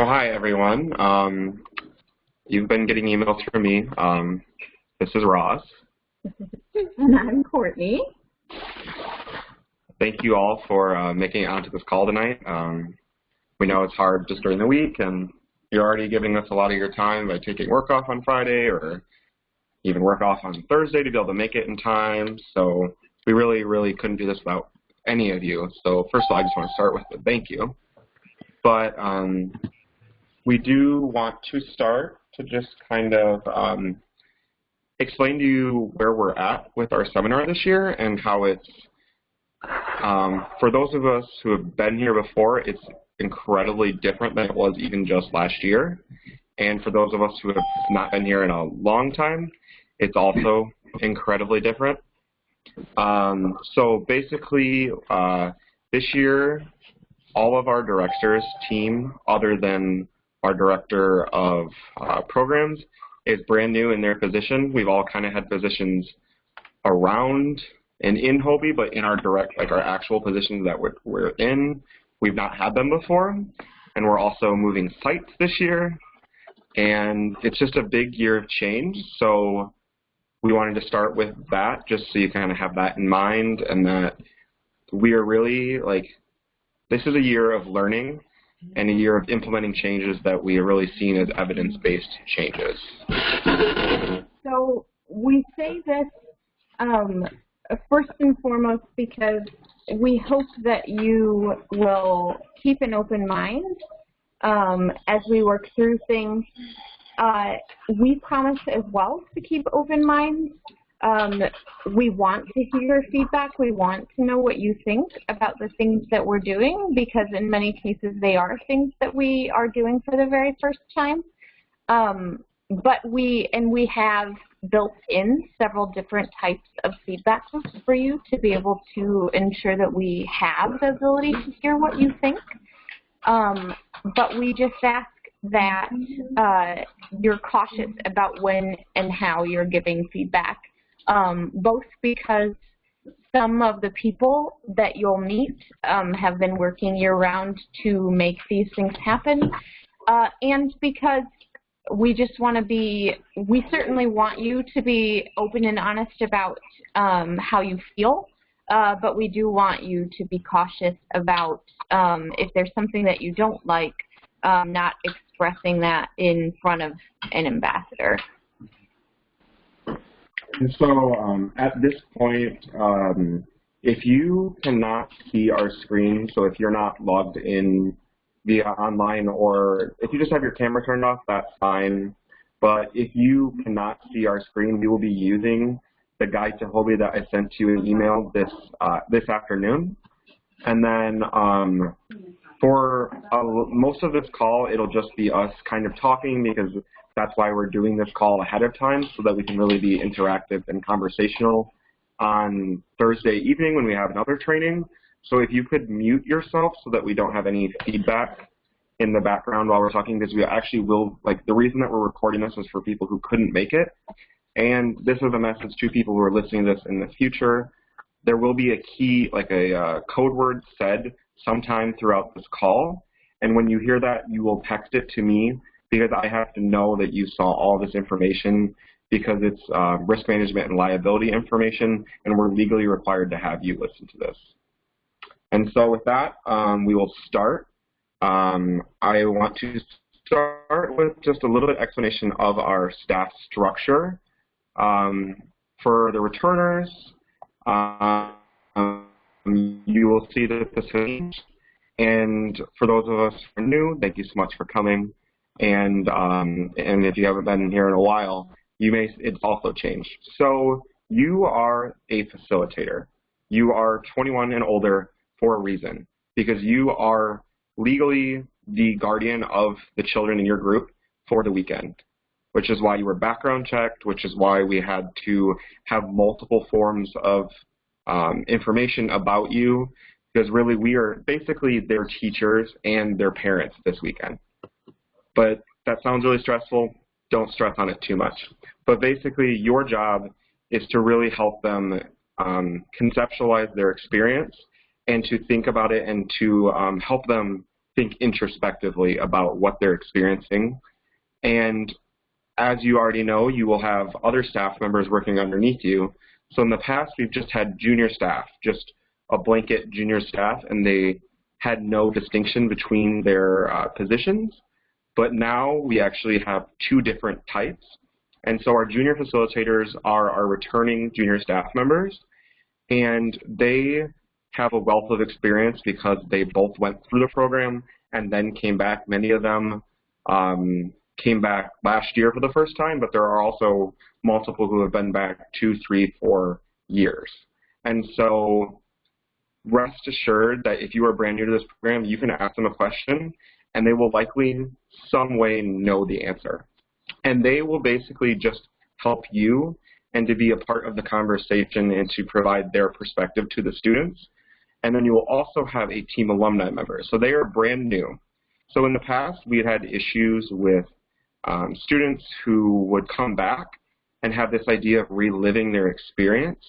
So hi everyone. You've been getting emails from me. This is Ross. And I'm Courtney. Thank you all for making it onto this call tonight. We know it's hard just during the week, and you're already giving us a lot of your time by taking work off on Friday or even work off on Thursday to be able to make it in time. So we really couldn't do this without any of you. So first of all, I just want to start with a thank you. But we do want to start to just kind of explain to you where we're at with our seminar this year and how it's, for those of us who have been here before, it's incredibly different than it was even just last year. And for those of us who have not been here in a long time, it's also incredibly different. So basically, this year, all of our directors team, other than our director of programs, is brand new in their position. We've all kind of had positions around and in HOBY, but in our direct, like our actual positions that we're in, we've not had them before. And we're also moving sites this year. And it's just a big year of change. So we wanted to start with that just so you kind of have that in mind, and that we are really like, this is a year of learning and a year of implementing changes that we have really seen as evidence-based changes. So we say this first and foremost because we hope that you will keep an open mind as we work through things. We promise as well to keep open minds. We want to hear your feedback. We want to know what you think about the things that we're doing, because in many cases they are things that we are doing for the very first time. But we have built in several different types of feedback loops for you to be able to ensure that we have the ability to hear what you think. But we just ask that you're cautious about when and how you're giving feedback. Both because some of the people that you'll meet have been working year-round to make these things happen, and because we just want to be, we certainly want you to be open and honest about how you feel, but we do want you to be cautious about if there's something that you don't like, not expressing that in front of an ambassador. And so at this point, if you cannot see our screen, so if you're not logged in via online, or if you just have your camera turned off, that's fine. But if you cannot see our screen, we will be using the guide to HOBY that I sent you an email this afternoon. And then for most of this call, it'll just be us kind of talking, because that's why we're doing this call ahead of time, so that we can really be interactive and conversational on Thursday evening when we have another training. So if you could mute yourself so that we don't have any feedback in the background while we're talking, because we actually will, like, the reason that we're recording this is for people who couldn't make it. And this is a message to people who are listening to this in the future. There will be a key, like a code word said sometime throughout this call. And when you hear that, you will text it to me, because I have to know that you saw all this information, because it's risk management and liability information, and we're legally required to have you listen to this. And so with that, we will start. I want to start with just a little bit of explanation of our staff structure. For the returners, you will see the facility. And for those of us who are new, thank you so much for coming. And if you haven't been here in a while, it's also changed. So you are a facilitator. You are 21 and older for a reason, because you are legally the guardian of the children in your group for the weekend, which is why you were background checked, which is why we had to have multiple forms of information about you, because really we are basically their teachers and their parents this weekend. But that sounds really stressful. Don't stress on it too much. But basically your job is to really help them conceptualize their experience and to think about it and to help them think introspectively about what they're experiencing. And as you already know, you will have other staff members working underneath you. So in the past, we've just had junior staff, just a blanket junior staff, and they had no distinction between their positions. But now we actually have two different types. And so our junior facilitators are our returning junior staff members, and they have a wealth of experience because they both went through the program and then came back. Many of them came back last year for the first time, but there are also multiple who have been back 2, 3, 4 years. And so rest assured that if you are brand new to this program, you can ask them a question, and they will likely some way know the answer. And they will basically just help you and to be a part of the conversation and to provide their perspective to the students. And then you will also have a team alumni member. So they are brand new. So in the past, we had issues with students who would come back and have this idea of reliving their experience.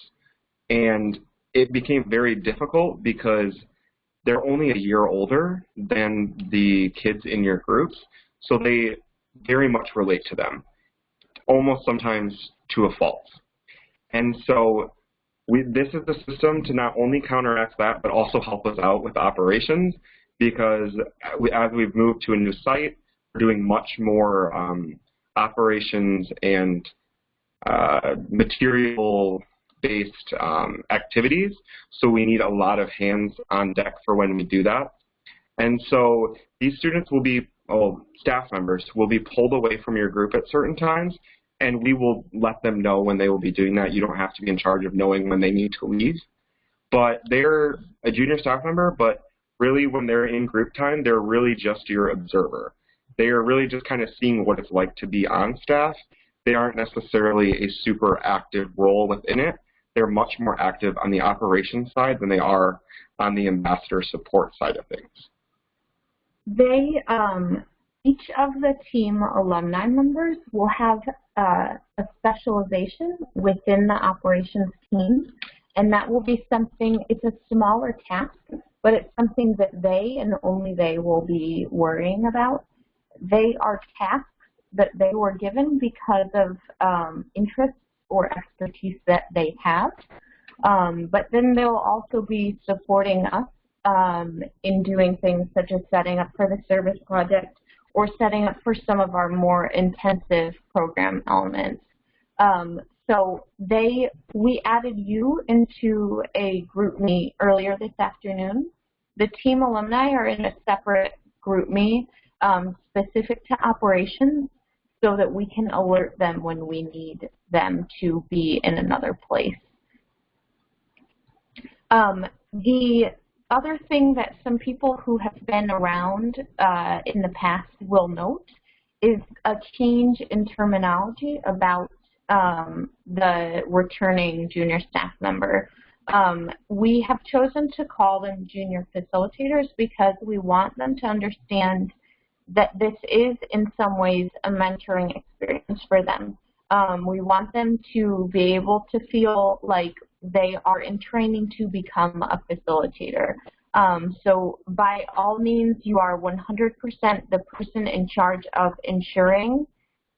And it became very difficult because they're only a year older than the kids in your groups. So they very much relate to them, almost sometimes to a fault. And so this is the system to not only counteract that, but also help us out with operations, because as we've moved to a new site, we're doing much more operations and material-based activities, so we need a lot of hands on deck for when we do that. And so these students will be, staff members will be pulled away from your group at certain times, and we will let them know when they will be doing that. You don't have to be in charge of knowing when they need to leave. But they're a junior staff member, but really when they're in group time, they're really just your observer. They are really just kind of seeing what it's like to be on staff. They aren't necessarily a super active role within it. They're much more active on the operations side than they are on the ambassador support side of things. They, each of the team alumni members will have a specialization within the operations team, and that will be something, it's a smaller task, but it's something that they and only they will be worrying about. They are tasks that they were given because of interests or expertise that they have, but then they'll also be supporting us in doing things such as setting up for the service project or setting up for some of our more intensive program elements. So we added you into a group me earlier this afternoon. The team alumni are in a separate group me specific to operations so that we can alert them when we need them to be in another place. The other thing that some people who have been around in the past will note is a change in terminology about the returning junior staff member. We have chosen to call them junior facilitators because we want them to understand that this is in some ways a mentoring experience for them. We want them to be able to feel like they are in training to become a facilitator. So by all means, you are 100% the person in charge of ensuring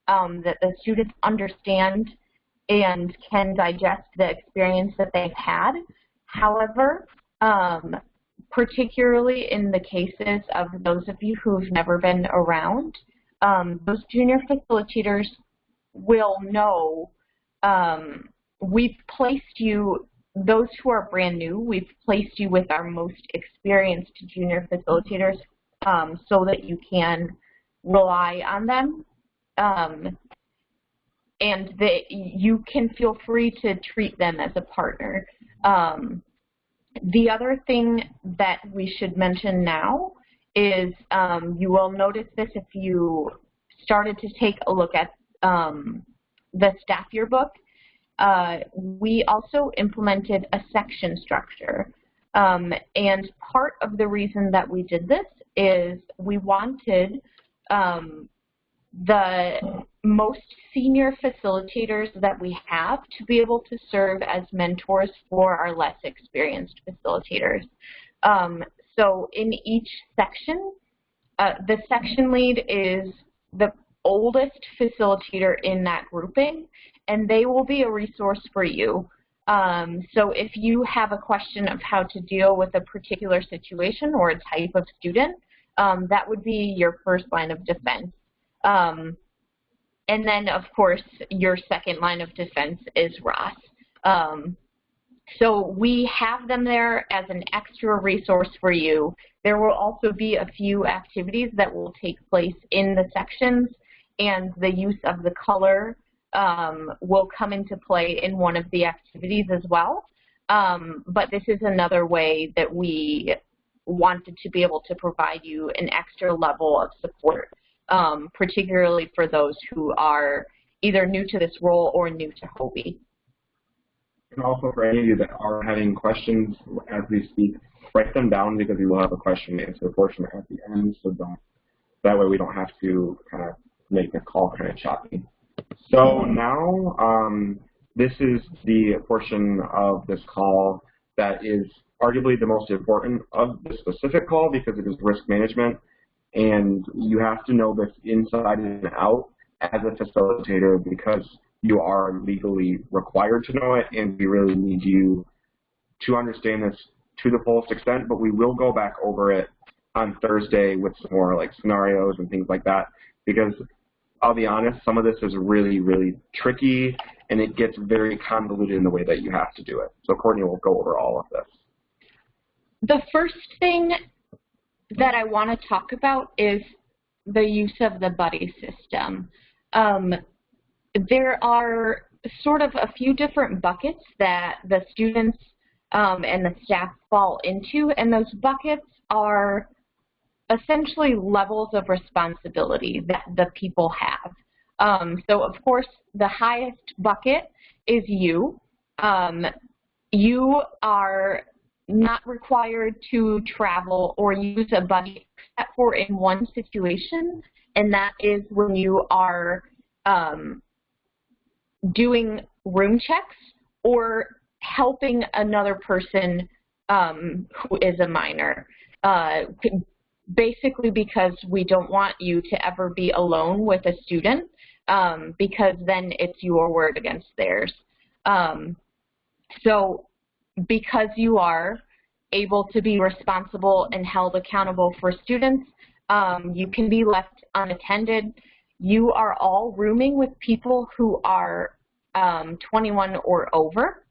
that the students understand and can digest the experience that they've had. However, particularly in the cases of those of you who've never been around, those junior facilitators will know we've placed you, those who are brand new, we've placed you with our most experienced junior facilitators so that you can rely on them. And that you can feel free to treat them as a partner. The other thing that we should mention now is you will notice this if you started to take a look at the staff yearbook. We also implemented a section structure. And part of the reason that we did this is we wanted the most senior facilitators that we have to be able to serve as mentors for our less experienced facilitators. So in each section, The section lead is the oldest facilitator in that grouping, and they will be a resource for you. So if you have a question of how to deal with a particular situation or a type of student, that would be your first line of defense. And then, of course, your second line of defense is Ross. So we have them there as an extra resource for you. There will also be a few activities that will take place in the sections, and the use of the color will come into play in one of the activities as well. But this is another way that we wanted to be able to provide you an extra level of support, particularly for those who are either new to this role or new to HOBY. And also for any of you that are having questions as we speak, write them down because we will have a question and answer portion at the end, so that way we don't have to kind of make the call kind of choppy. So now this is the portion of this call that is arguably the most important of the specific call because it is risk management, and you have to know this inside and out as a facilitator because you are legally required to know it, and we really need you to understand this to the fullest extent, but we will go back over it on Thursday with some more like scenarios and things like that, because I'll be honest, some of this is really, really tricky, and it gets very convoluted in the way that you have to do it. So Courtney will go over all of this. The first thing that I want to talk about is the use of the buddy system. There are sort of a few different buckets that the students and the staff fall into, and those buckets are essentially levels of responsibility that the people have. So of course, the highest bucket is you. You are not required to travel or use a buddy except for in one situation, and that is when you are doing room checks or helping another person who is a minor. Basically because we don't want you to ever be alone with a student because then it's your word against theirs. So because you are able to be responsible and held accountable for students, you can be left unattended. You are all rooming with people who are 21 or over,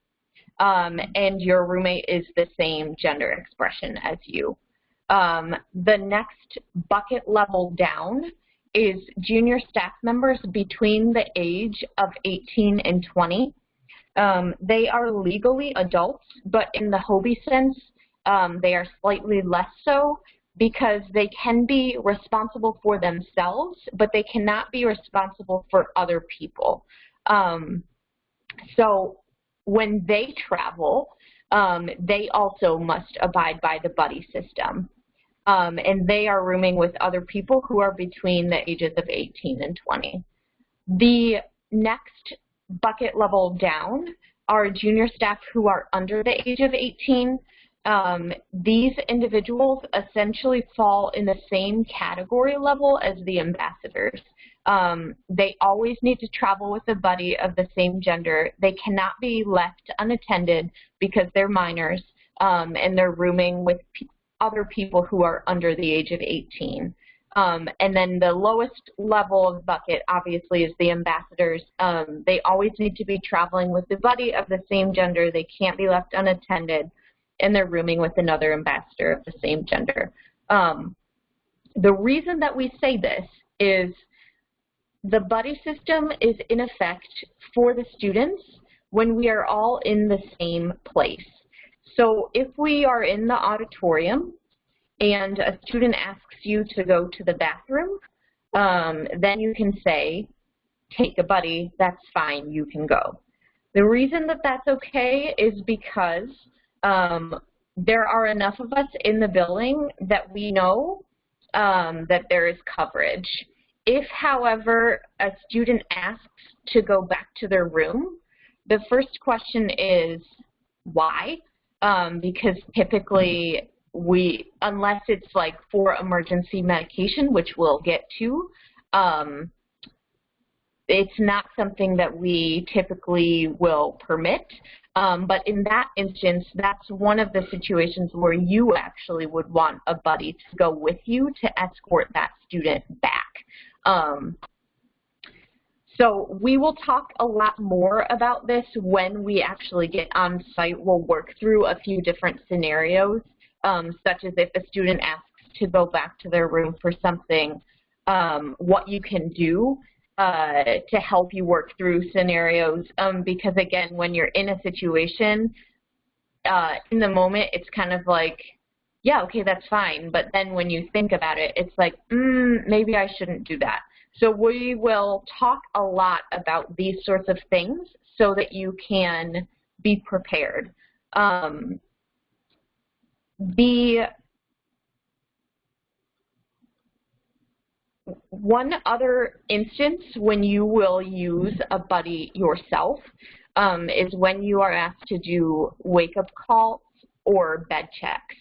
and your roommate is the same gender expression as you. The next bucket level down is junior staff members between the age of 18 and 20. They are legally adults, but in the HOBY sense, they are slightly less so because they can be responsible for themselves, but they cannot be responsible for other people. So when they travel, they also must abide by the buddy system. And they are rooming with other people who are between the ages of 18 and 20. The next bucket level down are junior staff who are under the age of 18. These individuals essentially fall in the same category level as the ambassadors. They always need to travel with a buddy of the same gender. They cannot be left unattended because they're minors, and they're rooming with other people who are under the age of 18. And then the lowest level of bucket, obviously, is the ambassadors. They always need to be traveling with a buddy of the same gender. They can't be left unattended, and they're rooming with another ambassador of the same gender. The reason that we say this is the buddy system is in effect for the students when we are all in the same place. So if we are in the auditorium and a student asks you to go to the bathroom, then you can say, take a buddy, that's fine, you can go. The reason that that's okay is because there are enough of us in the building that we know that there is coverage. If, however, a student asks to go back to their room, the first question is, why? Because typically unless it's like for emergency medication, which we'll get to, it's not something that we typically will permit. But in that instance, that's one of the situations where you actually would want a buddy to go with you to escort that student back. So we will talk a lot more about this when we actually get on site. We'll work through a few different scenarios, such as if a student asks to go back to their room for something, what you can do to help you work through scenarios. Because again, when you're in a situation, in the moment, it's kind of like, yeah, okay, that's fine. But then when you think about it, it's like, maybe I shouldn't do that. So we will talk a lot about these sorts of things so that you can be prepared. One other instance when you will use a buddy yourself is when you are asked to do wake-up calls or bed checks.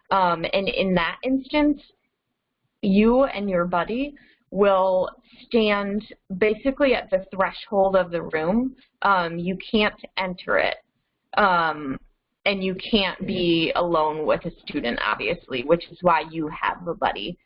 And in that instance, you and your buddy will stand basically at the threshold of the room. You can't enter it. And you can't be alone with a student, obviously, which is why you have a buddy.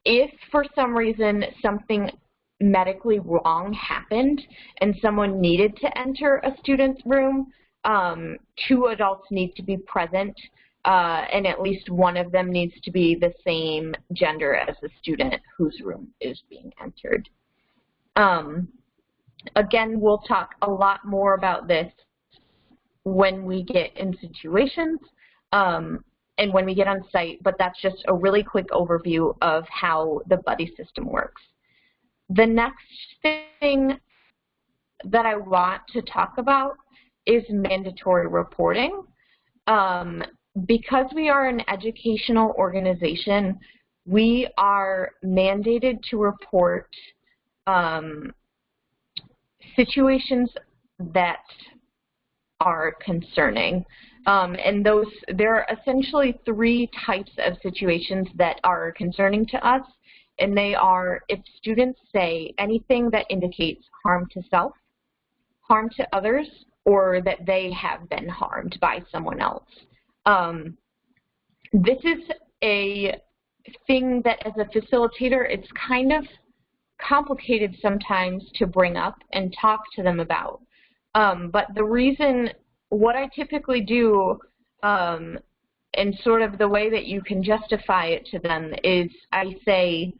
If for some reason something medically wrong happened and someone needed to enter a student's room, 2 adults need to be present, and at least one of them needs to be the same gender as the student whose room is being entered. Again, we'll talk a lot more about this when we get in situations and when we get on site, but that's just a really quick overview of how the buddy system works. The next thing that I want to talk about is mandatory reporting. Because we are an educational organization, we are mandated to report situations that are concerning. And there are essentially 3 types of situations that are concerning to us, and they are if students say anything that indicates harm to self, harm to others, or that they have been harmed by someone else. This is a thing that as a facilitator, it's kind of complicated sometimes to bring up and talk to them about. But the reason, what I typically do, and sort of the way that you can justify it to them is I say,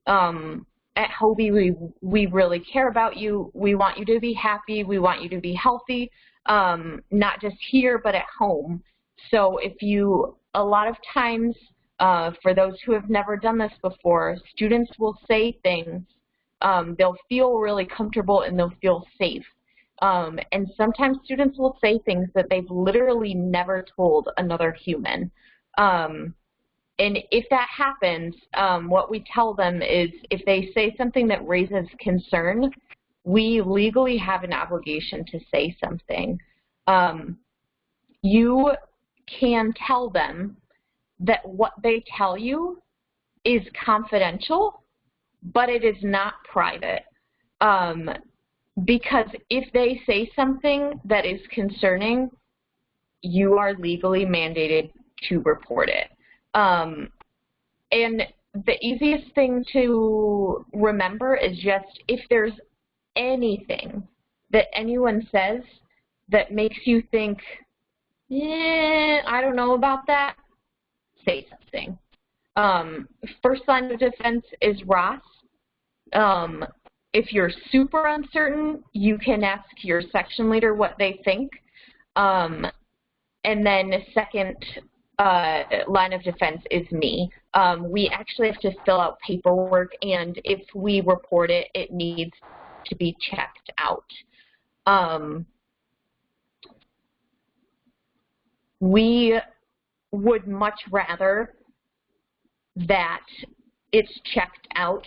at HOBY, we really care about you. We want you to be happy. We want you to be healthy, not just here, but at home. So if you, a lot of times, for those who have never done this before, students will say things, they'll feel really comfortable and they'll feel safe. And sometimes students will say things that they've literally never told another human. And if that happens, what we tell them is if they say something that raises concern, we legally have an obligation to say something. You can tell them that what they tell you is confidential, but it is not private. Because if they say something that is concerning, you are legally mandated to report it. And the easiest thing to remember is just if there's anything that anyone says that makes you think, I don't know about that, say something. First line of defense is Ross. If you're super uncertain, you can ask your section leader what they think. And then the second line of defense is me. We actually have to fill out paperwork, and if we report it, it needs to be checked out. We would much rather that it's checked out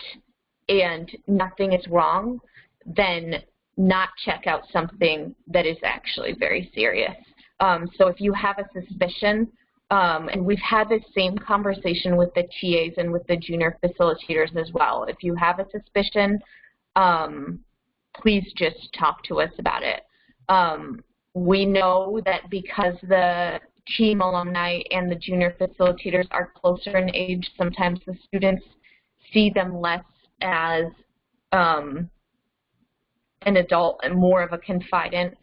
and nothing is wrong than not check out something that is actually very serious. So if you have a suspicion, and we've had this same conversation with the TAs and with the junior facilitators as well. If you have a suspicion, please just talk to us about it. We know that because the team alumni and the junior facilitators are closer in age, sometimes the students see them less as an adult and more of a confidant.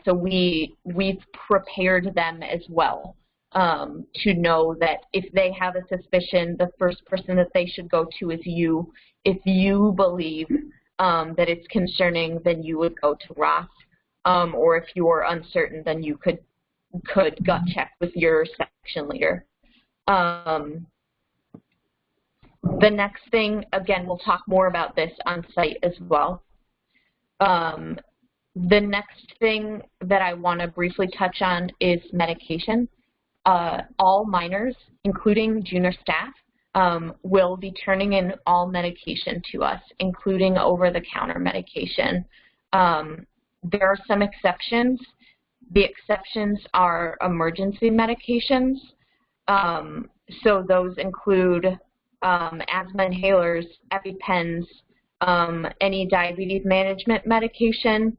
So we've prepared them as well to know that if they have a suspicion, the first person that they should go to is you. If you believe that it's concerning, then you would go to Ross. Or if you're uncertain, then you could gut check with your section leader. The next thing, again, we'll talk more about this on site as well. The next thing that I want to briefly touch on is medication. All minors, including junior staff, will be turning in all medication to us, including over-the-counter medication. There are some exceptions. The exceptions are emergency medications. So those include asthma inhalers, EpiPens, any diabetes management medication,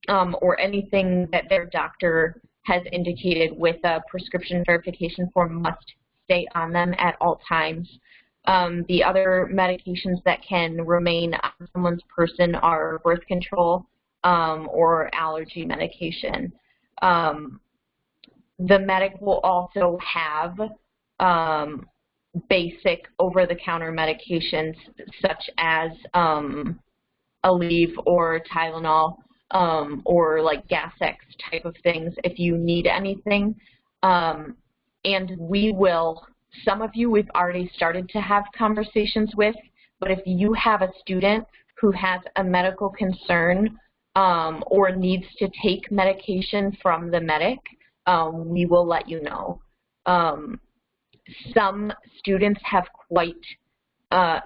or anything that their doctor has indicated with a prescription verification form must stay on them at all times. The other medications that can remain on someone's person are birth control or allergy medication. The medic will also have basic over-the-counter medications such as Aleve or Tylenol, or like Gas-X type of things if you need anything. And we will, some of you we've already started to have conversations with, but if you have a student who has a medical concern or needs to take medication from the medic, we will let you know. Some students have quite,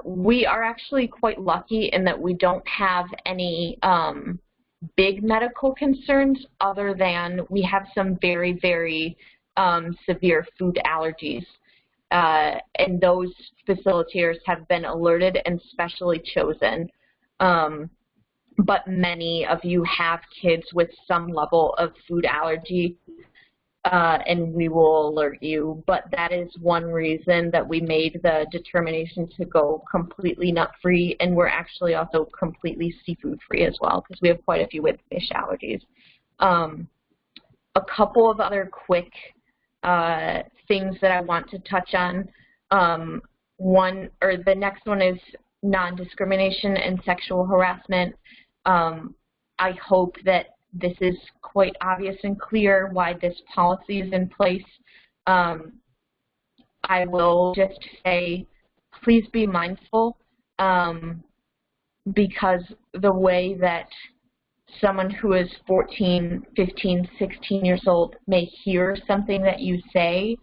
we are actually quite lucky in that we don't have any big medical concerns other than we have some very, very severe food allergies. And those facilitators have been alerted and specially chosen. But many of you have kids with some level of food allergy, and we will alert you. But that is one reason that we made the determination to go completely nut-free, and we're actually also completely seafood-free as well, because we have quite a few with fish allergies. A couple of other quick things that I want to touch on. The next one is non-discrimination and sexual harassment. I hope that this is quite obvious and clear why this policy is in place. I will just say, please be mindful, because the way that someone who is 14, 15, 16 years old may hear something that you say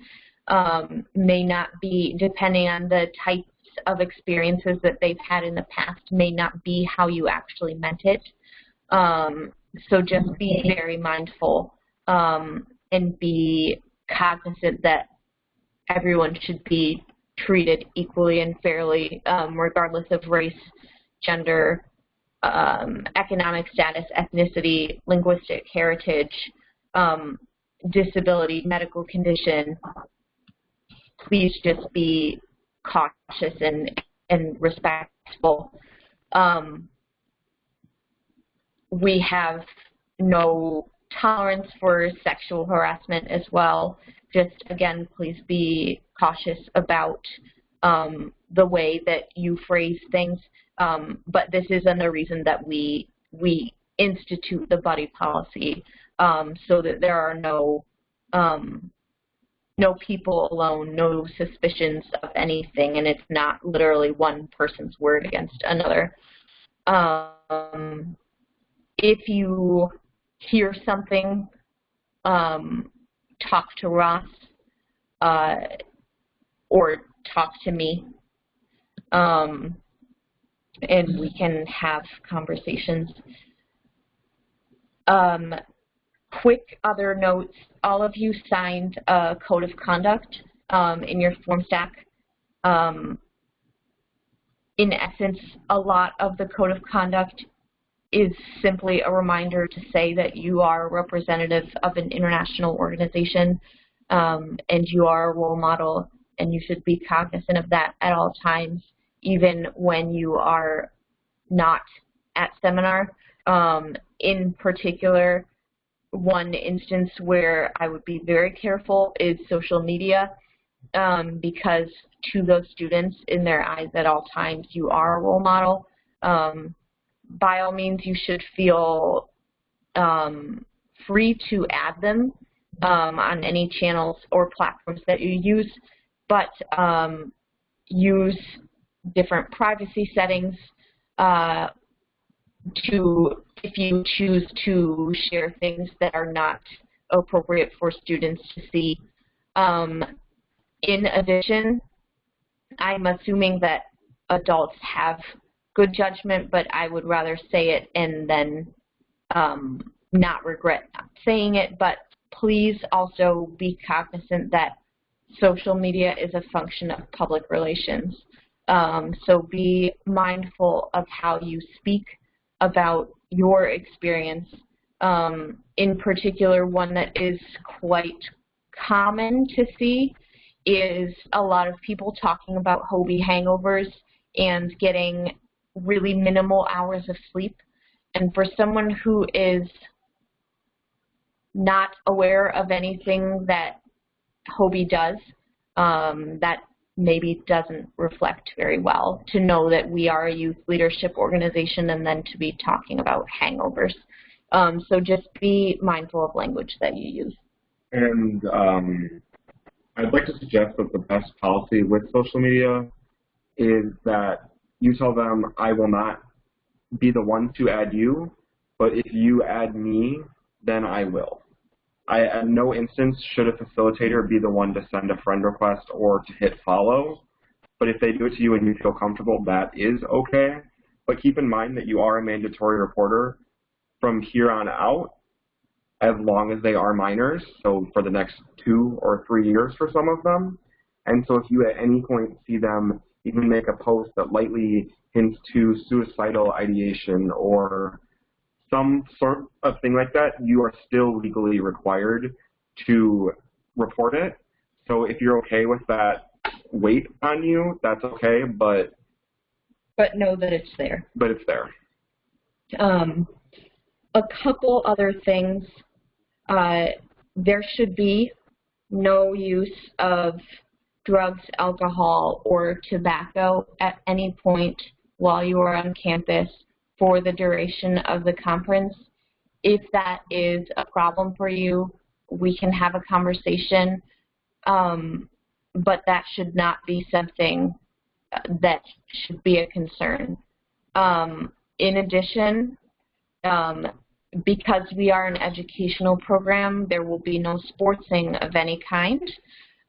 may not be, depending on the types of experiences that they've had in the past, may not be how you actually meant it. So just be very mindful and be cognizant that everyone should be treated equally and fairly, regardless of race, gender, economic status, ethnicity, linguistic heritage, disability, medical condition. Please just be cautious and respectful. We have no tolerance for sexual harassment as well. Just, again, please be cautious about the way that you phrase things. But this isn't the reason that we institute the buddy policy, so that there are no people alone, no suspicions of anything, and it's not literally one person's word against another. If you hear something, talk to Ross or talk to me, and we can have conversations. quick other notes, all of you signed a code of conduct in your form stack. In essence, a lot of the code of conduct is simply a reminder to say that you are a representative of an international organization and you are a role model, and you should be cognizant of that at all times, even when you are not at seminar. In particular, one instance where I would be very careful is social media, because to those students, in their eyes at all times, you are a role model. By all means, you should feel free to add them on any channels or platforms that you use, but use different privacy settings if you choose to share things that are not appropriate for students to see. In addition, I'm assuming that adults have good judgment, but I would rather say it and then not regret not saying it. But please also be cognizant that social media is a function of public relations. So be mindful of how you speak about your experience. In particular, one that is quite common to see is a lot of people talking about Hobie hangovers and getting really minimal hours of sleep. And for someone who is not aware of anything that Hobie does, that maybe doesn't reflect very well to know that we are a youth leadership organization and then to be talking about hangovers. So just be mindful of language that you use. And I'd like to suggest that the best policy with social media is that you tell them, I will not be the one to add you, but if you add me, then I will. At no instance should a facilitator be the one to send a friend request or to hit follow, but if they do it to you and you feel comfortable, that is okay. But keep in mind that you are a mandatory reporter from here on out, as long as they are minors, so for the next 2 or 3 years for some of them. And so if you at any point see them even make a post that lightly hints to suicidal ideation or some sort of thing like that, you are still legally required to report it. So if you're okay with that weight on you, that's okay, but know that it's there. But it's there. A couple other things. There should be no use of drugs, alcohol, or tobacco at any point while you are on campus for the duration of the conference. If that is a problem for you, we can have a conversation, but that should not be something that should be a concern. In addition, because we are an educational program, there will be no sportsing of any kind.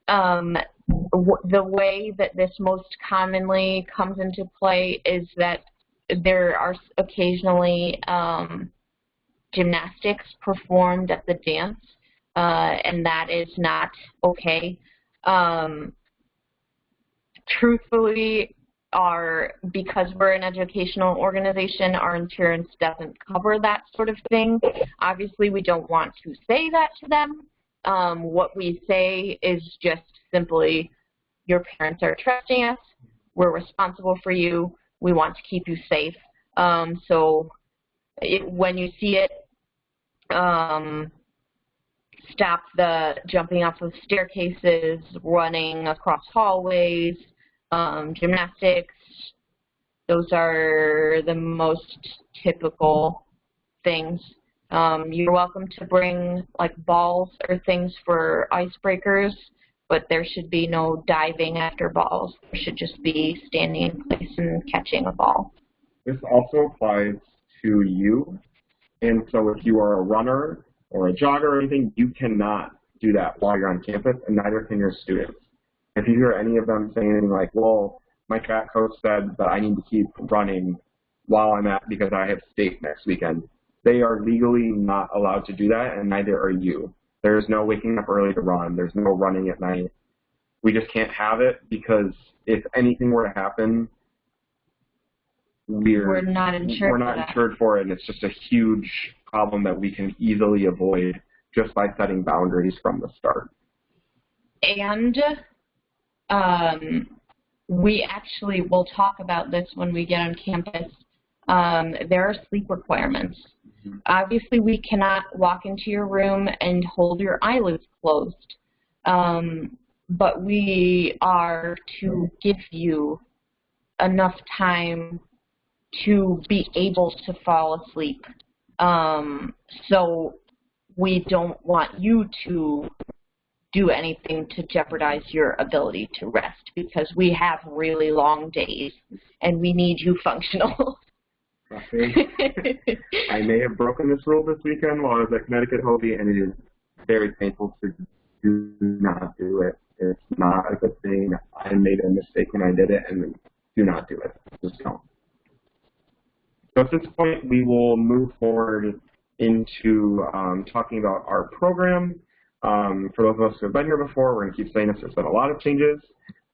The way that this most commonly comes into play is that there are occasionally gymnastics performed at the dance, and that is not okay. Truthfully, because we're an educational organization, our insurance doesn't cover that sort of thing. Obviously, we don't want to say that to them. What we say is just simply, your parents are trusting us, we're responsible for you, we want to keep you safe. So when you see it, stop the jumping off of staircases, running across hallways, gymnastics. Those are the most typical things. You're welcome to bring like balls or things for icebreakers, but there should be no diving after balls. There should just be standing in place and catching a ball. This also applies to you, and so if you are a runner or a jogger or anything, you cannot do that while you're on campus, and neither can your students. If you hear any of them saying anything like, well, my track coach said that I need to keep running while I'm at because I have state next weekend, They are legally not allowed to do that, and neither are you. There's no waking up early to run. There's no running at night. We just can't have it because if anything were to happen, we're not insured for it, and it's just a huge problem that we can easily avoid just by setting boundaries from the start. And we actually will talk about this when we get on campus. There are sleep requirements. Mm-hmm. Obviously, we cannot walk into your room and hold your eyelids closed, but we are to give you enough time to be able to fall asleep. So we don't want you to do anything to jeopardize your ability to rest, because we have really long days and we need you functional. I may have broken this rule this weekend while I was at Connecticut Hobby, and it is very painful to do not do it. It's not a good thing. I made a mistake when I did it, and do not do it. Just don't. So at this point, we will move forward into talking about our program. For those of us who have been here before, we're going to keep saying this. There's been a lot of changes.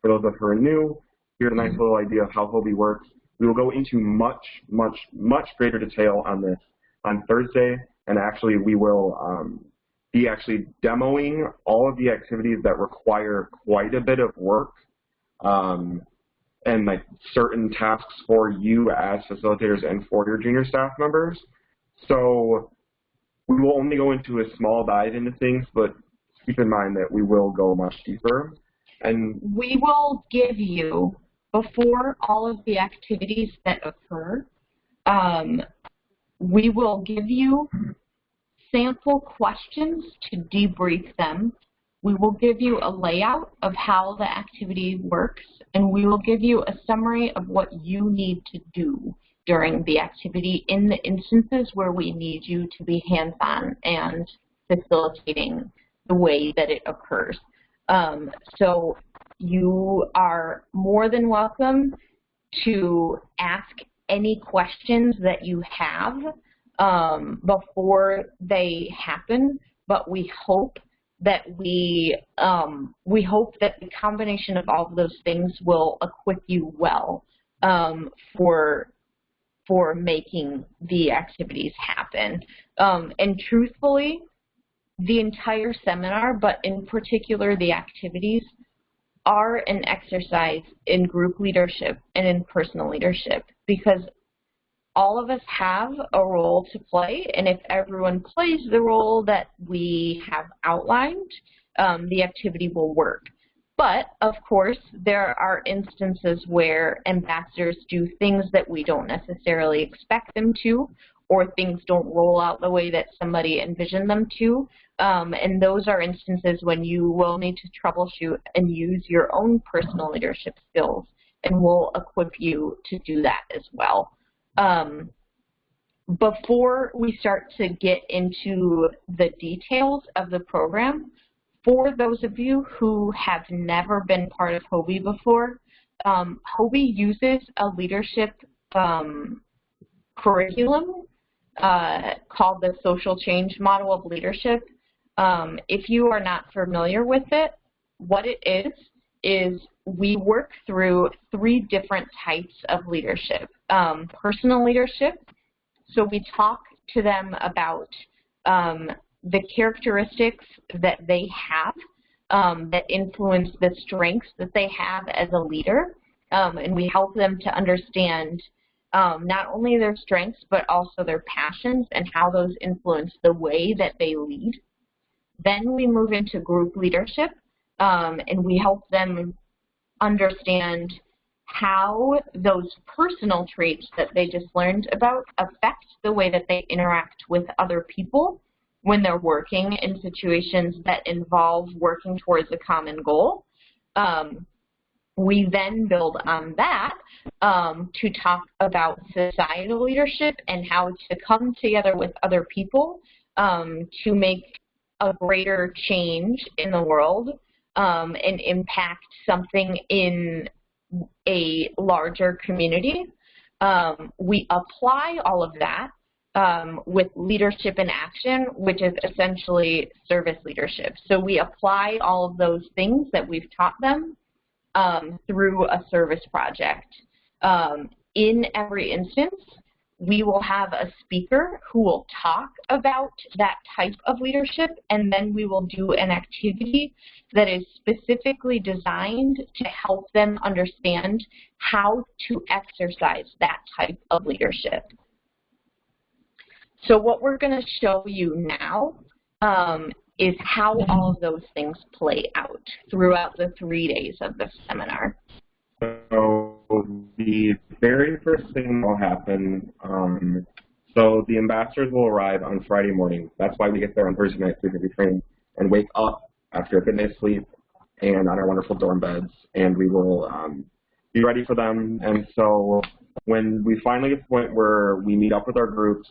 For those of us who are new, here's a nice little idea of how Hobby works. We will go into much, much, much greater detail on this on Thursday, and actually we will be actually demoing all of the activities that require quite a bit of work and like certain tasks for you as facilitators and for your junior staff members. So we will only go into a small dive into things, but keep in mind that we will go much deeper. And we will give you, before all of the activities that occur, we will give you sample questions to debrief them. We will give you a layout of how the activity works, and we will give you a summary of what you need to do during the activity in the instances where we need you to be hands-on and facilitating the way that it occurs. So you are more than welcome to ask any questions that you have before they happen, but we hope that the combination of all of those things will equip you well for making the activities happen. And truthfully, the entire seminar, but in particular the activities, are an exercise in group leadership and in personal leadership, because all of us have a role to play, and if everyone plays the role that we have outlined, the activity will work. But, of course, there are instances where ambassadors do things that we don't necessarily expect them to, or things don't roll out the way that somebody envisioned them to. And those are instances when you will need to troubleshoot and use your own personal leadership skills, and we'll equip you to do that as well. Before we start to get into the details of the program, for those of you who have never been part of Hobby before, Hobby uses a leadership curriculum called the Social Change Model of Leadership. If you are not familiar with it, what it is we work through 3 different types of leadership. Personal leadership, so we talk to them about the characteristics that they have that influence the strengths that they have as a leader, and we help them to understand not only their strengths but also their passions and how those influence the way that they lead. Then we move into group leadership, and we help them understand how those personal traits that they just learned about affect the way that they interact with other people when they're working in situations that involve working towards a common goal. We then build on that to talk about societal leadership and how to come together with other people to make a greater change in the world and impact something in a larger community. We apply all of that with leadership in action, which is essentially service leadership. So we apply all of those things that we've taught them through a service project. In every instance, we will have a speaker who will talk about that type of leadership, and then we will do an activity that is specifically designed to help them understand how to exercise that type of leadership. So what we're going to show you now is how all of those things play out throughout the 3 days of the seminar. So the very first thing that will happen, so the ambassadors will arrive on Friday morning. That's why we get there on Thursday night so we can be trained and wake up after a good night's sleep and on our wonderful dorm beds, and we will be ready for them. And so when we finally get to the point where we meet up with our groups,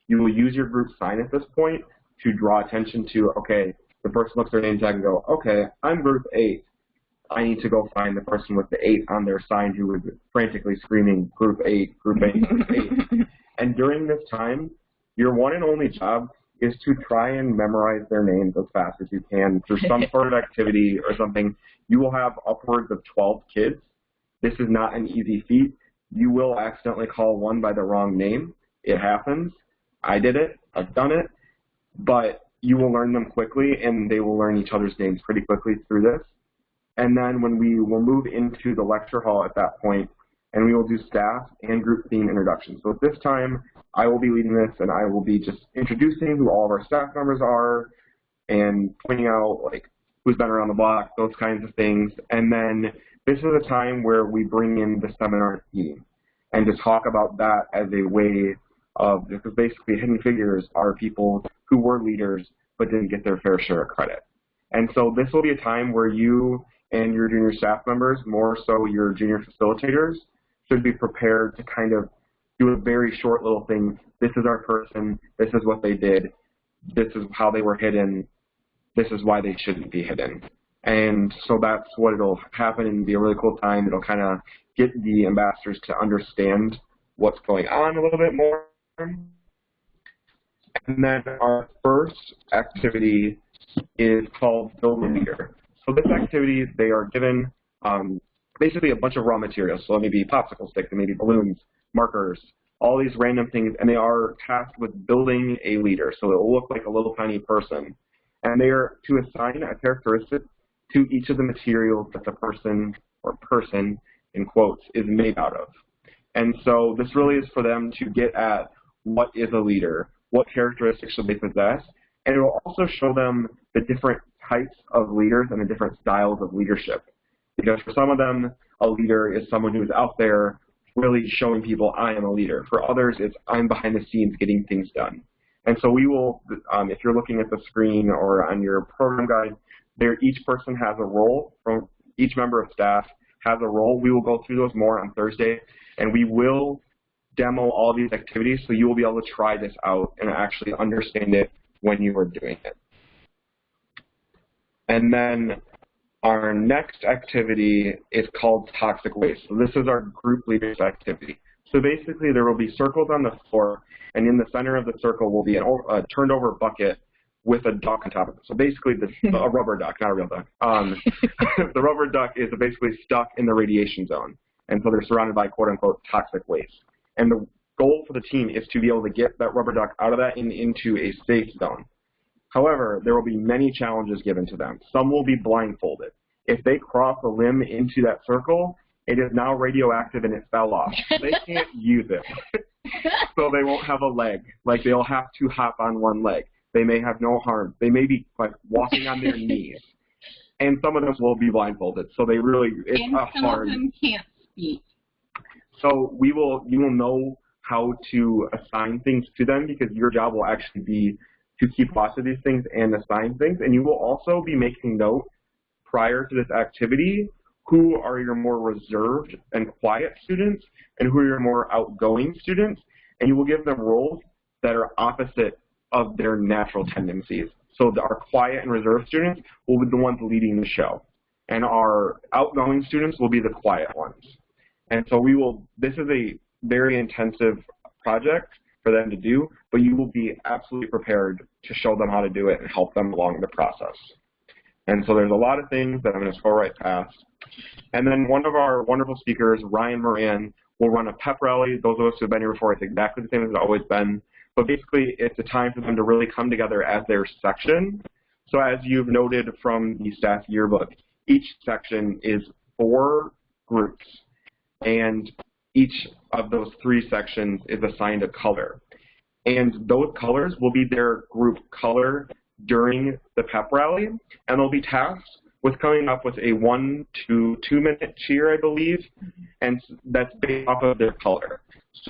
you will use your group sign at this point to draw attention to, okay, the person looks at their name tag and go, okay, I'm group 8. I need to go find the person with the 8 on their sign who was frantically screaming, group 8, group 8, group 8. And during this time, your one and only job is to try and memorize their names as fast as you can through some sort of activity or something. You will have upwards of 12 kids. This is not an easy feat. You will accidentally call one by the wrong name. It happens. I did it. I've done it. But you will learn them quickly, and they will learn each other's names pretty quickly through this. And then when we will move into the lecture hall at that point, and we will do staff and group theme introductions. So at this time, I will be leading this, and I will be just introducing who all of our staff members are and pointing out like who's been around the block, those kinds of things. And then this is a time where we bring in the seminar team and to talk about that as a way of, because basically hidden figures are people who were leaders but didn't get their fair share of credit. And so this will be a time where you and your junior staff members, more so your junior facilitators, should be prepared to kind of do a very short little thing. This is our person. This is what they did. This is how they were hidden. This is why they shouldn't be hidden. And so that's what it'll happen and be a really cool time. It'll kind of get the ambassadors to understand what's going on a little bit more. And then our first activity is called Build a Leader. So this activity, they are given basically a bunch of raw materials. So it may be popsicle sticks, it may be balloons, markers, all these random things, and they are tasked with building a leader. So it will look like a little tiny person. And they are to assign a characteristic to each of the materials that the person, or person, in quotes, is made out of. And so this really is for them to get at what is a leader, what characteristics should they possess, and it will also show them the different types of leaders and the different styles of leadership. Because for some of them, a leader is someone who is out there really showing people, I am a leader. For others, it's I'm behind the scenes getting things done. And so we will, if you're looking at the screen or on your program guide, there each person has a role. From each member of staff has a role. We will go through those more on Thursday, and we will demo all these activities so you will be able to try this out and actually understand it when you are doing it. And then our next activity is called Toxic Waste. So this is our group leaders activity. So basically there will be circles on the floor, and in the center of the circle will be a turned over bucket with a duck on top of it. So basically a rubber duck, not a real duck. The rubber duck is basically stuck in the radiation zone. And so they're surrounded by quote unquote toxic waste. And the goal for the team is to be able to get that rubber duck out of that and into a safe zone. However, there will be many challenges given to them. Some will be blindfolded. If they cross a limb into that circle, it is now radioactive and it fell off. They can't use it. So they won't have a leg. Like they'll have to hop on one leg. They may have no arms. They may be like walking on their knees. And some of them will be blindfolded. So they really, it's and a some hard. of them can't speak. So you will know how to assign things to them because your job will actually be to keep lots of these things and assign things. And you will also be making note prior to this activity who are your more reserved and quiet students and who are your more outgoing students. And you will give them roles that are opposite of their natural tendencies. So our quiet and reserved students will be the ones leading the show. And our outgoing students will be the quiet ones. And so this is a very intensive project for for them to do, but you will be absolutely prepared to show them how to do it and help them along the process. And so there's a lot of things that I'm going to scroll right past. And then one of our wonderful speakers, Ryan Moran, will run a pep rally. Those of us who have been here before, it's exactly the same as it's always been. But basically, it's a time for them to really come together as their section. So as you've noted from the staff yearbook, each section is 4 groups. And each of those 3 sections is assigned a color. And those colors will be their group color during the pep rally. And they'll be tasked with coming up with a 1 to 2 minute cheer, I believe. And that's based off of their color.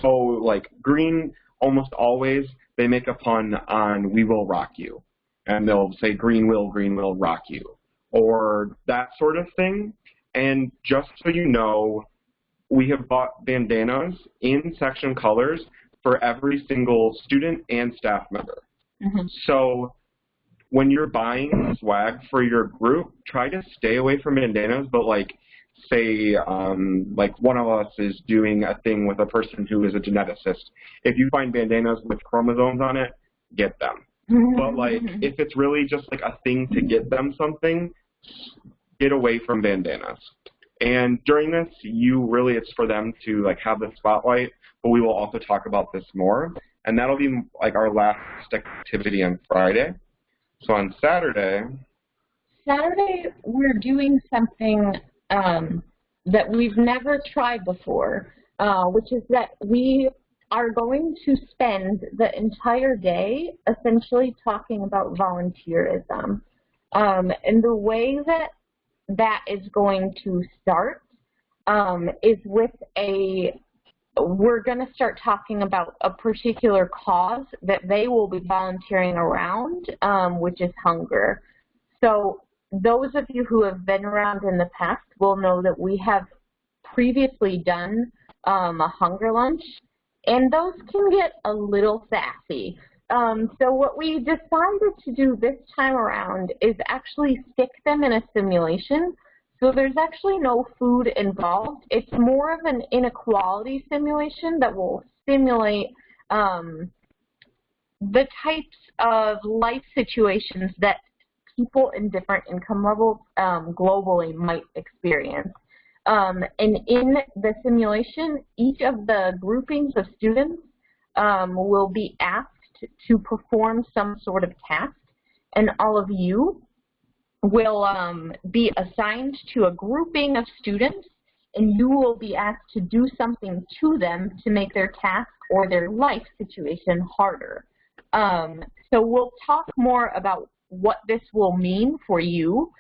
So like green, almost always, they make a pun on "we will rock you." And they'll say green will rock you, or that sort of thing. And just so you know, we have bought bandanas in section colors for every single student and staff member. So when you're buying swag for your group, try to stay away from bandanas, but like say like one of us is doing a thing with a person who is a geneticist. If you find bandanas with chromosomes on it, get them. But like if it's really just like a thing to get them something, get away from bandanas. And during this, it's for them to like have the spotlight, but we will also talk about this more. And that'll be like our last activity on Friday. So on Saturday, we're doing something that we've never tried before, which is that we are going to spend the entire day essentially talking about volunteerism. And the way that is going to start is with we're going to start talking about a particular cause that they will be volunteering around, which is hunger. So those of you who have been around in the past will know that we have previously done a hunger lunch, and those can get a little sassy. So what we decided to do this time around is actually stick them in a simulation. So there's actually no food involved. It's more of an inequality simulation that will simulate the types of life situations that people in different income levels globally might experience. And in the simulation, each of the groupings of students will be asked to perform some sort of task, and all of you will be assigned to a grouping of students, and you will be asked to do something to them to make their task or their life situation harder. So we'll talk more about what this will mean for you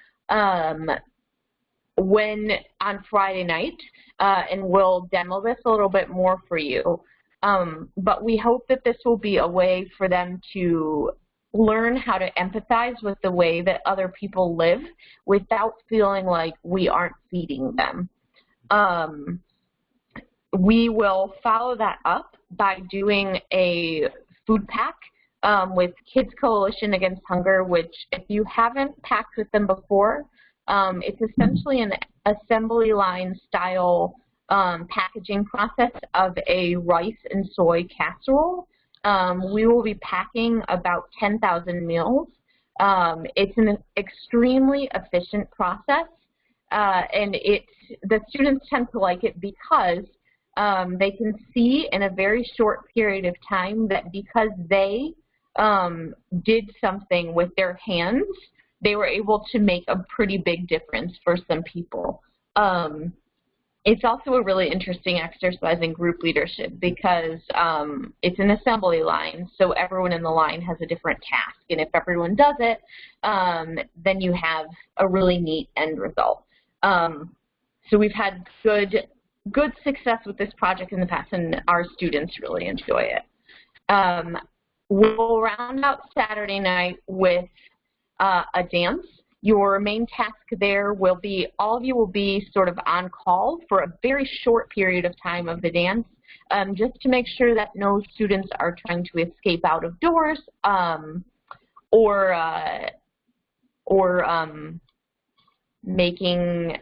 when on Friday night, and we'll demo this a little bit more for you. But we hope that this will be a way for them to learn how to empathize with the way that other people live without feeling like we aren't feeding them. We will follow that up by doing a food pack with Kids Coalition Against Hunger, which if you haven't packed with them before, it's essentially an assembly line style packaging process of a rice and soy casserole. We will be packing about 10,000 meals. It's an extremely efficient process, and the students tend to like it because they can see in a very short period of time that because they did something with their hands, they were able to make a pretty big difference for some people. It's also a really interesting exercise in group leadership because it's an assembly line, so everyone in the line has a different task. And if everyone does it, then you have a really neat end result. So we've had good success with this project in the past, and our students really enjoy it. We'll round out Saturday night with a dance. Your main task there will be, all of you will be sort of on call for a very short period of time of the dance, just to make sure that no students are trying to escape out of doors or making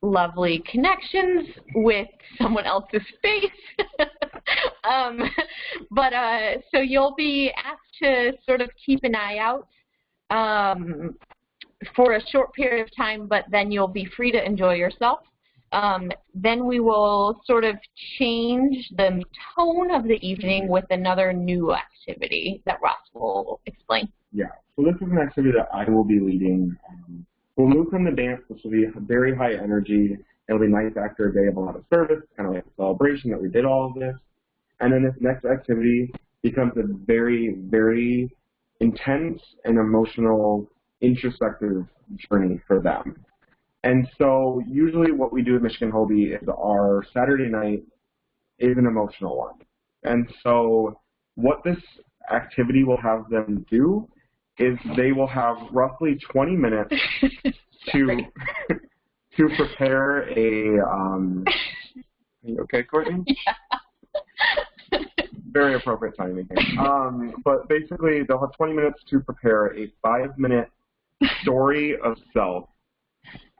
lovely connections with someone else's face. But so you'll be asked to sort of keep an eye out for a short period of time, but then you'll be free to enjoy yourself. Then we will sort of change the tone of the evening with another new activity that Ross will explain. Yeah, so this is an activity that I will be leading. We'll move from the dance, which will be very high energy. It'll be nice after a day of a lot of service, kind of like a celebration that we did all of this. And then this next activity becomes a very, very intense and emotional, introspective journey for them. And so usually what we do at Michigan Hobby is our Saturday night is an emotional one. And so what this activity will have them do is they will have roughly 20 minutes to to prepare a are you okay, Courtney? Yeah. Very appropriate timing here. But basically they'll have 20 minutes to prepare a 5-minute story of self.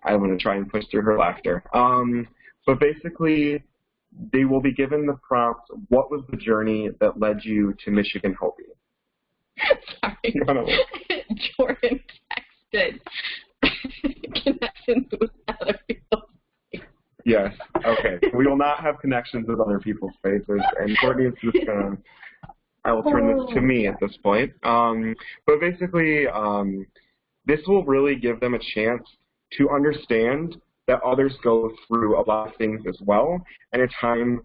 I'm going to try and push through her laughter. But basically, they will be given the prompt, what was the journey that led you to Michigan Hobby? Sorry. Jordan texted connections with other people's faces. Yes, okay. We will not have connections with other people's faces. And Courtney is just going to, I will turn this to me at this point. But basically, this will really give them a chance to understand that others go through a lot of things as well, and a time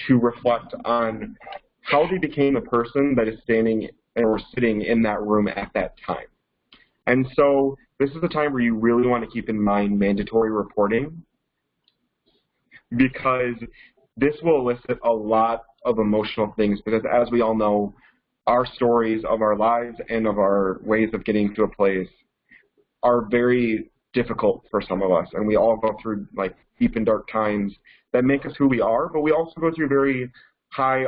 to reflect on how they became the person that is standing or sitting in that room at that time. And so this is a time where you really want to keep in mind mandatory reporting, because this will elicit a lot of emotional things, because as we all know, our stories of our lives and of our ways of getting to a place are very difficult for some of us, and we all go through like deep and dark times that make us who we are, but we also go through very high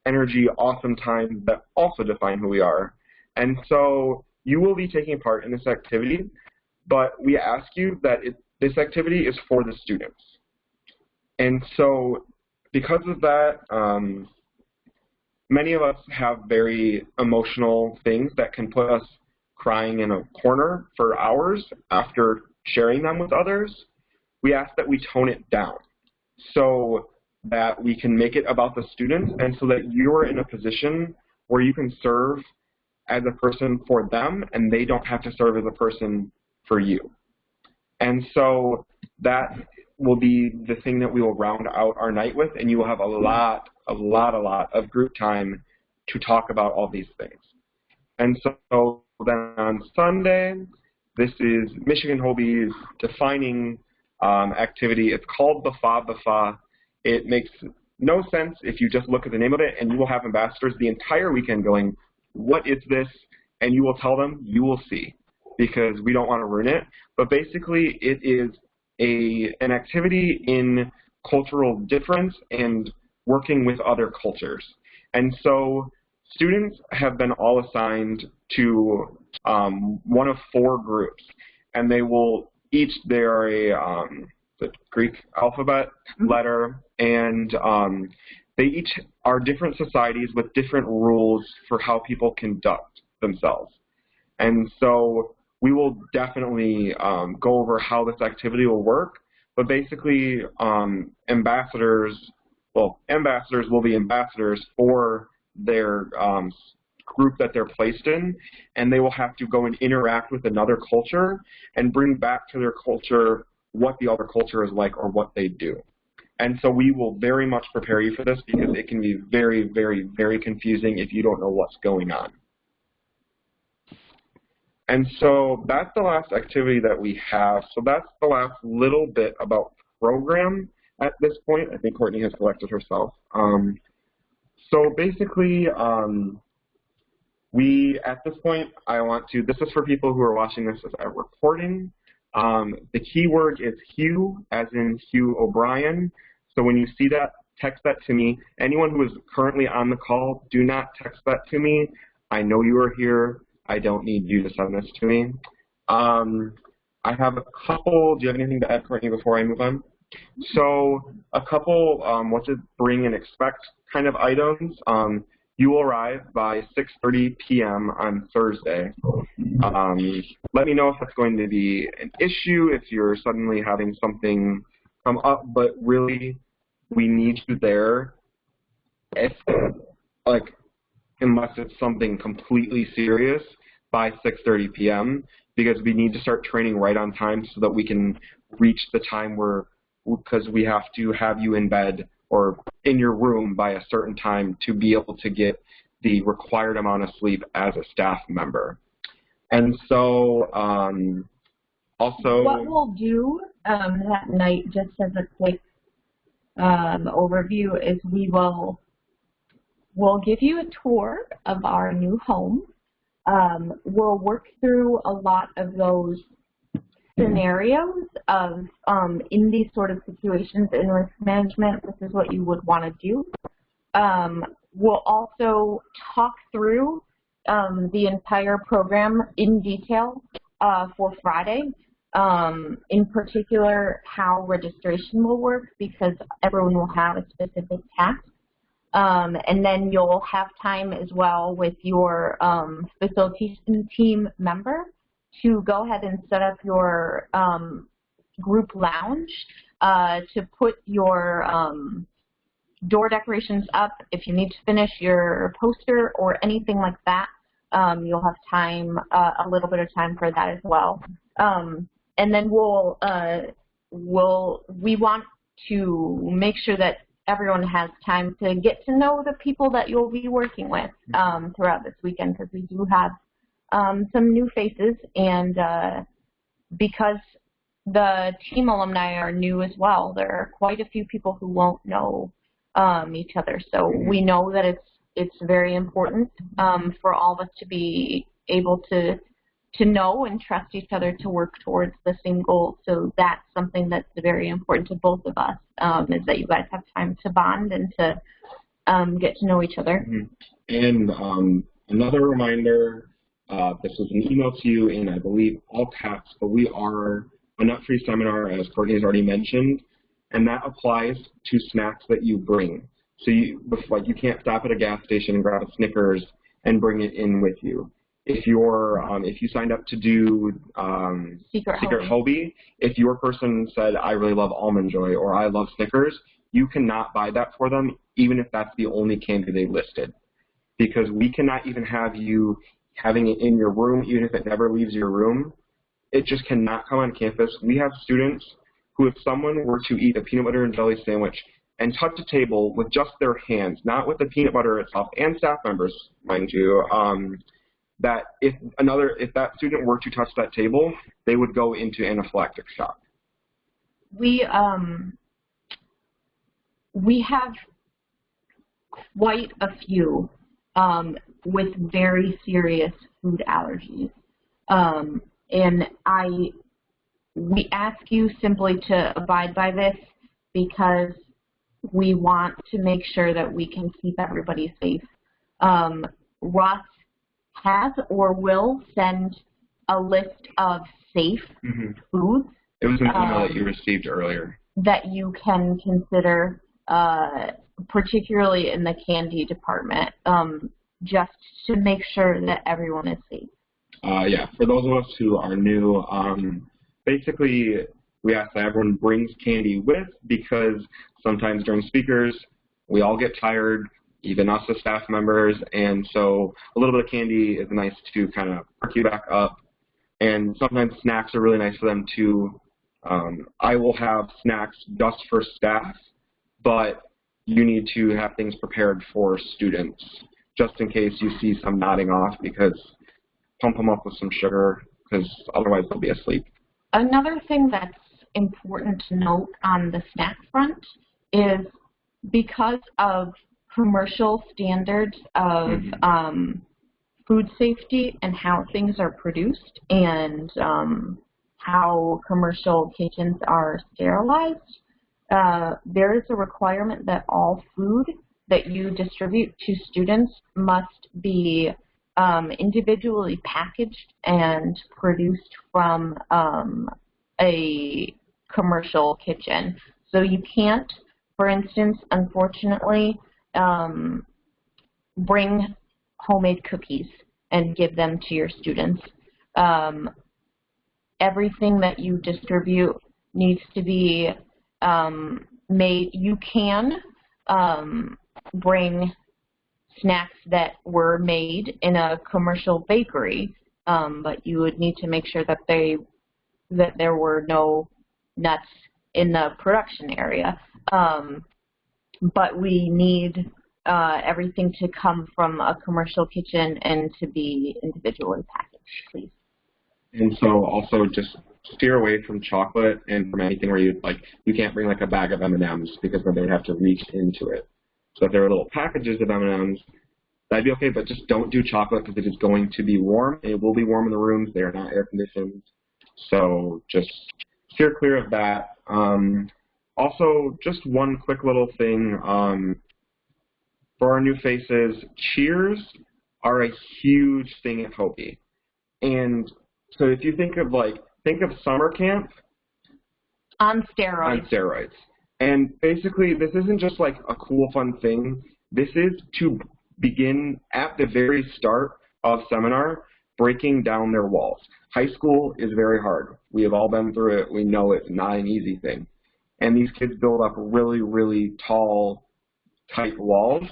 energy, awesome times that also define who we are. And so you will be taking part in this activity, but we ask you that this activity is for the students. And so because of that, many of us have very emotional things that can put us crying in a corner for hours after sharing them with others. We ask that we tone it down so that we can make it about the students, and so that you're in a position where you can serve as a person for them and they don't have to serve as a person for you. And so that will be the thing that we will round out our night with, and you will have a lot of group time to talk about all these things. And so then on Sunday, this is Michigan Hobby's defining activity. It's called the Fa. It makes no sense if you just look at the name of it, and you will have ambassadors the entire weekend going, what is this? And you will tell them, you will see, because we don't want to ruin it. But basically, it is an activity in cultural difference and working with other cultures. And so students have been all assigned to one of 4 groups, and they will each, they are the Greek alphabet letter, and they each are different societies with different rules for how people conduct themselves. And so we will definitely go over how this activity will work, but basically ambassadors will be ambassadors for their group that they're placed in, and they will have to go and interact with another culture and bring back to their culture what the other culture is like or what they do. And so we will very much prepare you for this, because it can be very, very, very confusing if you don't know what's going on. And so that's the last activity that we have. So that's the last little bit about program at this point. I think Courtney has collected herself. So basically, at this point, this is for people who are watching this as a recording. The keyword is Hugh, as in Hugh O'Brien. So when you see that, text that to me. Anyone who is currently on the call, do not text that to me. I know you are here. I don't need you to send this to me. I have a couple. Do you have anything to add, Courtney, before I move on? So a couple what to bring and expect kind of items. You will arrive by 6:30 p.m. on Thursday. Let me know if that's going to be an issue, if you're suddenly having something come up, but really we need you there if, like, unless it's something completely serious by 6:30 p.m. because we need to start training right on time so that we can reach the time because we have to have you in bed or in your room by a certain time to be able to get the required amount of sleep as a staff member. And so also what we'll do that night, just as a quick overview, is we'll give you a tour of our new home. We'll work through a lot of those scenarios of in these sort of situations in risk management, this is what you would want to do. We'll also talk through the entire program in detail for Friday, in particular how registration will work because everyone will have a specific task. And then you'll have time as well with your facilitation team member to go ahead and set up your group lounge to put your door decorations up. If you need to finish your poster or anything like that, you'll have time, a little bit of time for that as well. And then we want to make sure that everyone has time to get to know the people that you'll be working with throughout this weekend because we do have some new faces, and because the team alumni are new as well, there are quite a few people who won't know each other. So we know that it's very important for all of us to be able to know and trust each other to work towards the same goal. So that's something that's very important to both of us, is that you guys have time to bond and to get to know each other. And another reminder, this was an email to you in, I believe, all caps, but we are a nut-free seminar, as Courtney has already mentioned, and that applies to snacks that you bring. So you can't stop at a gas station and grab a Snickers and bring it in with you. If you signed up to do Secret Hobby, if your person said, I really love Almond Joy or I love Snickers, you cannot buy that for them, even if that's the only candy they listed. Because we cannot even have you having it in your room, even if it never leaves your room. It just cannot come on campus. We have students who, if someone were to eat a peanut butter and jelly sandwich and touch a table with just their hands, not with the peanut butter itself, and staff members, mind you, that if that student were to touch that table, they would go into anaphylactic shock. We have quite a few with very serious food allergies, and we ask you simply to abide by this because we want to make sure that we can keep everybody safe. Ross has or will send a list of safe foods. It was an email that you received earlier. That you can consider, particularly in the candy department, just to make sure that everyone is safe. Yeah, for those of us who are new, basically we ask that everyone brings candy with because sometimes during speakers we all get tired, even us as staff members, and so a little bit of candy is nice to kind of perk you back up. And sometimes snacks are really nice for them too. I will have snacks just for staff, but you need to have things prepared for students, just in case you see some nodding off, because pump them up with some sugar, because otherwise they'll be asleep. Another thing that's important to note on the snack front is because of commercial standards of food safety and how things are produced and how commercial kitchens are sterilized, there is a requirement that all food that you distribute to students must be individually packaged and produced from a commercial kitchen. So you can't, for instance, unfortunately, bring homemade cookies and give them to your students. Everything that you distribute needs to be made. You can bring snacks that were made in a commercial bakery, but you would need to make sure that there were no nuts in the production area. But we need everything to come from a commercial kitchen and to be individually packaged, please. And so also just steer away from chocolate and from anything where you can't bring like a bag of M&Ms because then they would have to reach into it. So if there are little packages of M&Ms, that'd be okay, but just don't do chocolate because it is going to be warm. It will be warm in the rooms. They are not air conditioned. So just steer clear of that. Also, just one quick little thing. For our new faces, cheers are a huge thing at Hoby. And so if you think of summer camp on steroids. On steroids. And basically, this isn't just like a cool, fun thing. This is to begin at the very start of seminar, breaking down their walls. High school is very hard. We have all been through it. We know it's not an easy thing. And these kids build up really, really tall, tight walls.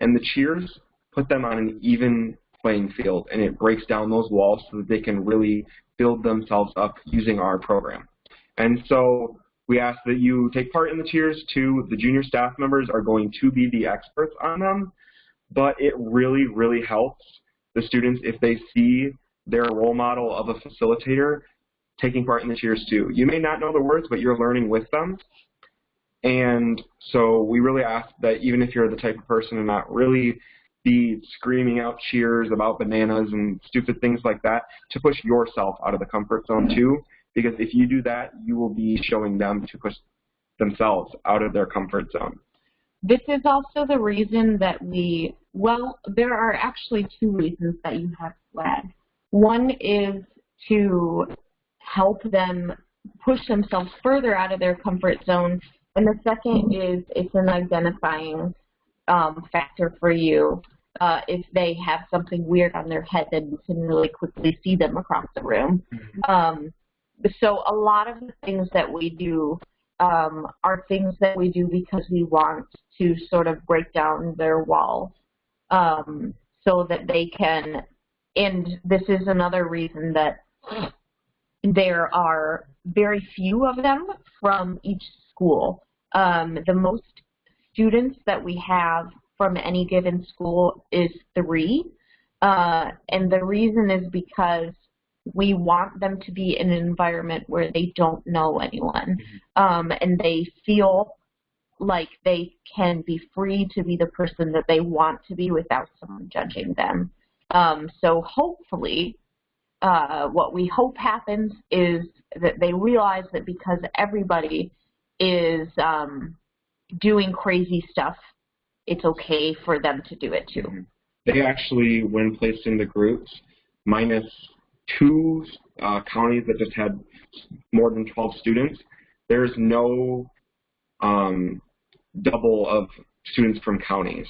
And the cheers put them on an even playing field, and it breaks down those walls so that they can really build themselves up using our program. And so we ask that you take part in the cheers too. The junior staff members are going to be the experts on them, but it really, really helps the students if they see their role model of a facilitator taking part in the cheers too. You may not know the words, but you're learning with them. And so we really ask that even if you're the type of person to not really be screaming out cheers about bananas and stupid things like that, to push yourself out of the comfort zone too, because if you do that, you will be showing them to push themselves out of their comfort zone. This is also the reason that there are actually two reasons that you have SWAG. One is to help them push themselves further out of their comfort zone, and the second is it's an identifying factor for you. If they have something weird on their head, then you can really quickly see them across the room. So a lot of the things that we do are things that we do because we want to sort of break down their walls so that they can, and this is another reason that there are very few of them from each school. The most students that we have from any given school is 3, and the reason is because we want them to be in an environment where they don't know anyone, and they feel like they can be free to be the person that they want to be without someone judging them. So hopefully, what we hope happens is that they realize that because everybody is doing crazy stuff, it's okay for them to do it too. They actually, when placed into groups, minus 2 counties that just had more than 12 students, there's no double of students from counties.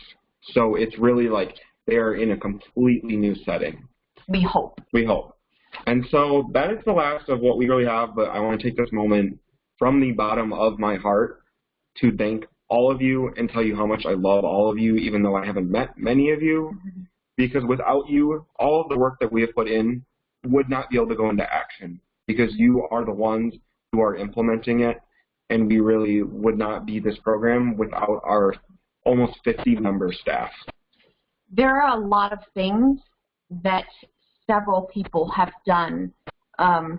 So it's really like they're in a completely new setting. We hope. We hope. And so that is the last of what we really have, but I want to take this moment from the bottom of my heart to thank all of you and tell you how much I love all of you, even though I haven't met many of you, because without you, all of the work that we have put in would not be able to go into action, because you are the ones who are implementing it, and we really would not be this program without our almost 50-member staff. There are a lot of things that several people have done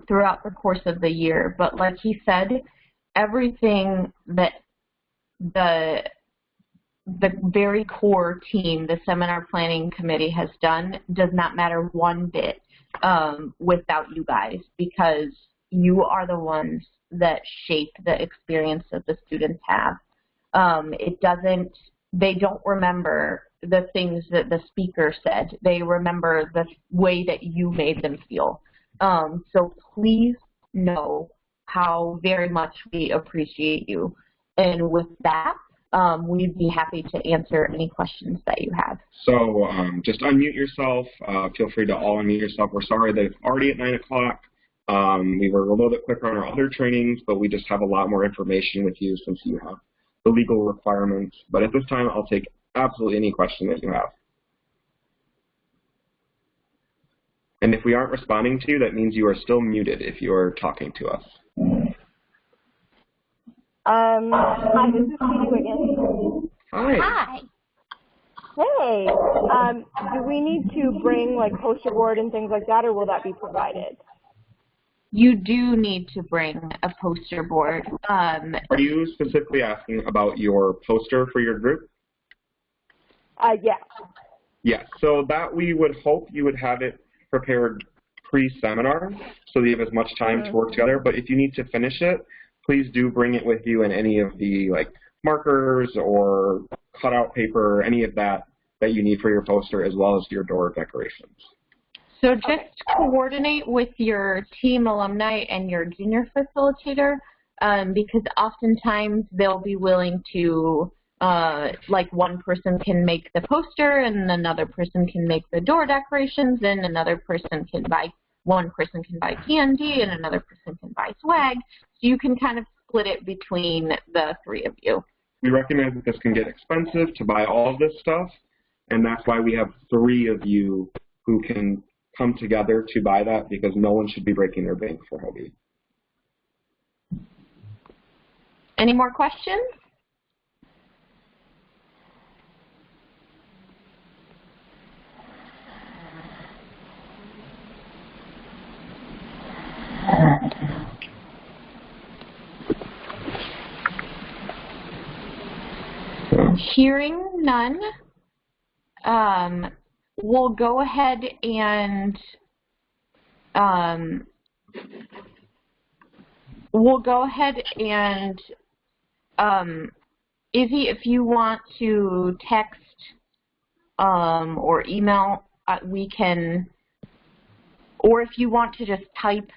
throughout the course of the year, but like he said, everything that the very core team, the seminar planning committee, has done does not matter one bit without you guys, because you are the ones that shape the experience that the students have. They don't remember the things that the speaker said. They remember the way that you made them feel. So please know how very much we appreciate you. And with that, we'd be happy to answer any questions that you have. So just unmute yourself. Feel free to all unmute yourself. We're sorry that it's already at 9 o'clock. We were a little bit quicker on our other trainings, but we just have a lot more information with you since you have the legal requirements. But at this time, I'll take absolutely any question that you have. And if we aren't responding to you, that means you are still muted if you are talking to us. Hi, this is Katie Wiggins. Hi. Hi. Hey, do we need to bring like poster board and things like that, or will that be provided? You do need to bring a poster board. Are you specifically asking about your poster for your group? Yeah. Yes, so that we would hope you would have it prepared pre-seminar so that you have as much time to work together. But if you need to finish it, please do bring it with you in any of the markers or cutout paper or any of that that you need for your poster, as well as your door decorations. So just coordinate with your team alumni and your junior facilitator, because oftentimes they'll be willing to, one person can make the poster and another person can make the door decorations and another person can buy, one person can buy candy and another person can buy swag. So you can kind of split it between the three of you. We recognize that this can get expensive to buy all of this stuff, and that's why we have 3 of you who can come together to buy that, because no one should be breaking their bank for Hobby. Any more questions? Hearing none, we'll go ahead and Izzy, if you want to text or email, we can, or if you want to just type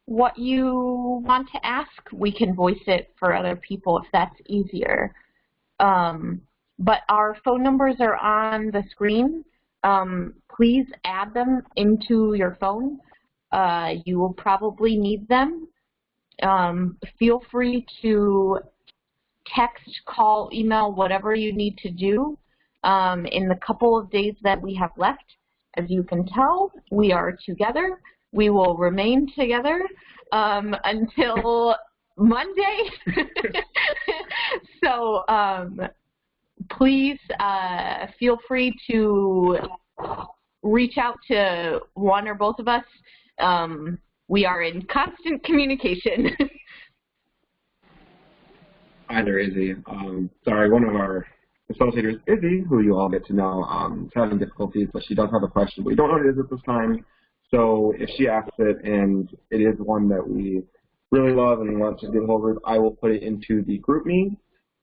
what you want to ask, we can voice it for other people if that's easier. But our phone numbers are on the screen. Please add them into your phone. You will probably need them. Feel free to text, call, email, whatever you need to do in the couple of days that we have left. As you can tell, we are together. We will remain together until Monday. So please feel free to reach out to one or both of us. We are in constant communication. Hi there, Izzy. Sorry, one of our facilitators, Izzy, who you all get to know, is having difficulties, but she does have a question. We don't know what it is at this time. So if she asks it and it is one that we really love and want to get hold of, I will put it into the GroupMe.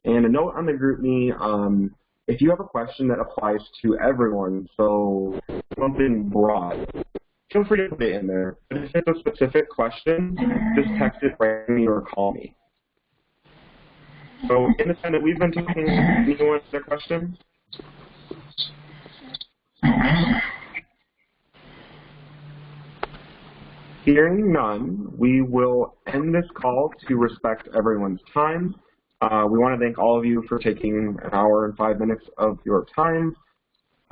And a note on the GroupMe, if you have a question that applies to everyone, so something broad, feel free to put it in there. But if it's a specific question, just text it right to me or call me. So in the time that we've been talking, anyone wants their question? Hearing none, we will end this call to respect everyone's time. We want to thank all of you for taking an hour and 5 minutes of your time.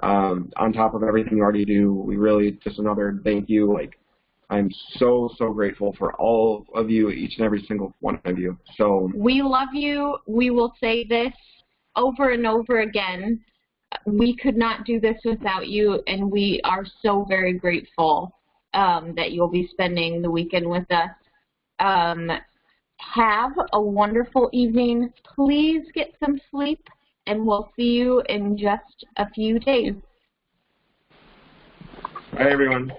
On top of everything you already do, we really just another thank you. I'm so, so grateful for all of you, each and every single one of you. So we love you. We will say this over and over again. We could not do this without you, and we are so very grateful that you'll be spending the weekend with us. Have a wonderful evening. Please get some sleep, and we'll see you in just a few days. Bye, everyone.